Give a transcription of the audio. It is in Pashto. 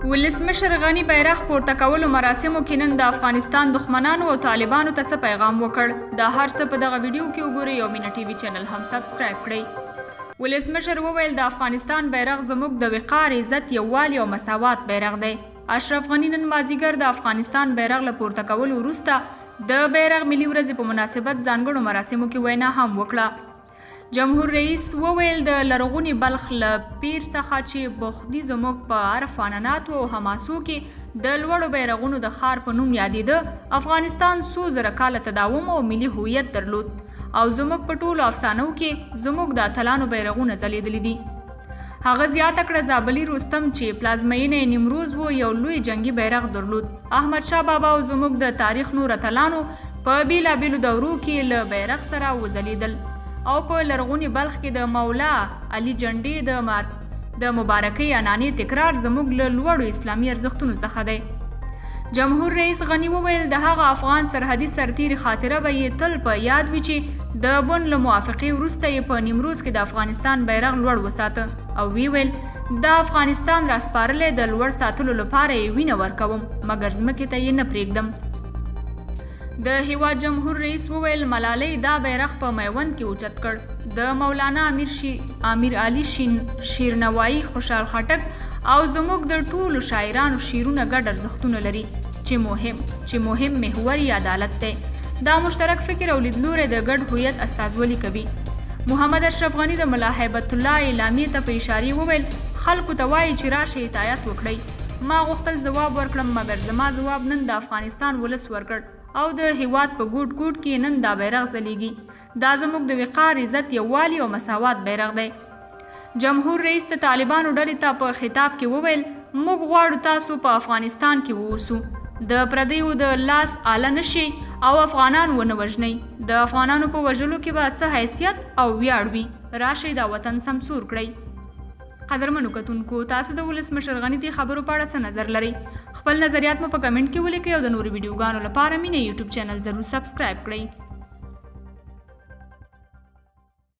ولسمشر غني بیرغ پورته کولو مراسمو کې نن د افغانستان دښمنانو او طالبانو ته څه پیغام وکړ دا هر څه په دغه ویډیو کې وګورئ او مینا ټي وي چینل هم سبسکرایب کړئ. ولسمشر وویل د افغانستان بیرغ زموږ د وقار، عزت، یووالي او مساوات بیرغ دی. اشرف غني نن مازدیګر د افغانستان بیرغ له پورته کولو وروسته د بیرغ ملي ورځې په مناسبت ځانګړو مراسمو کې وینا هم وکړه. جمهور رئیس وویل د لرغوني بلخ له پیر څخه چې بخدي زموږ په عرف عنعناتو او حماسو کې د لوړو بیرغونو د ښار په نوم یادېده، افغانستان څو زره کاله تداوم او ملي هویت درلود او زموږ په ټولو افسانو کې زموږ د اتلانو بیرغونه ځلیدلي دي. هغه زیاته کړه زابلي رستم چې پلازمینه نیمروز و یو لوی جنگي بیرغ درلود. احمد شاه بابا او زموږ د تاریخ نور اتلانو په بیلابیلو دورو کې له بیرغ سره وځلیدل او په لرغوني بلخ کې د مولا علي جنډې د مبارکۍ عنعنې تکرار زموږ له لوړو اسلامي ارزښتونو څخه دی. جمهور رئیس غني وویل د هغه افغان سرحدي سرتیري خاطره به یې تل په یاد وي چې د بن له موافقې وروسته یې په نیمروز کې د افغانستان بیرغ لوړ وساته او وی ویل د افغانستان راسپارلې د لوړ ساتلو لپاره یې وینه ورکوم مګر ځمکې ته یې نه پرېږدم. د هیواد جمهور رئیس وویل ملالۍ دا بیرغ په میوند کې اوچت کړ. د مولانا امیر علي شیرنوایی، خوشحال خټک او زموږ د ټولو شاعرانو شعرونه ګډ ارزښتونه لري چې مهم محور یې عدالت دی. دا مشترک فکر او لیدلوری د ګډ هویت استازولي کوي. محمد اشرف غني د ملا هیبت الله اعلامیې ته په اشارې وویل خلکو ته وایي چې راشئ اطاعت وکړئ. ما غوښتل ځواب ورکړم مګر زما ځواب نن د افغانستان ولس ورکړ او د هیواد په ګوټ ګوټ کې نن دا بیرغ ځلیږي. دا زموږ د وقار، عزت، یووالي او مساوات بیرغ دی. جمهور رئیس د طالبانو ډلې ته په خطاب کې وویل موږ غواړو تاسو په افغانستان کې واوسو، د پردیو د لاس آله نشئ او افغانان ونه وژنئ. د افغانانو په وژلو کې به څه حیثیت او ویاړ وي، راشئ دا وطن سمسور کړئ. قدرمنو کتونکو، تاسو د ولسمشر غني د خبرو په اړه څه نظر لرئ؟ خپل نظریات مو په کمنټ کې ولیکئ او د نورو ویډیوګانو لپاره مینه یوټیوب چینل ضرور سبسکرایب کړئ.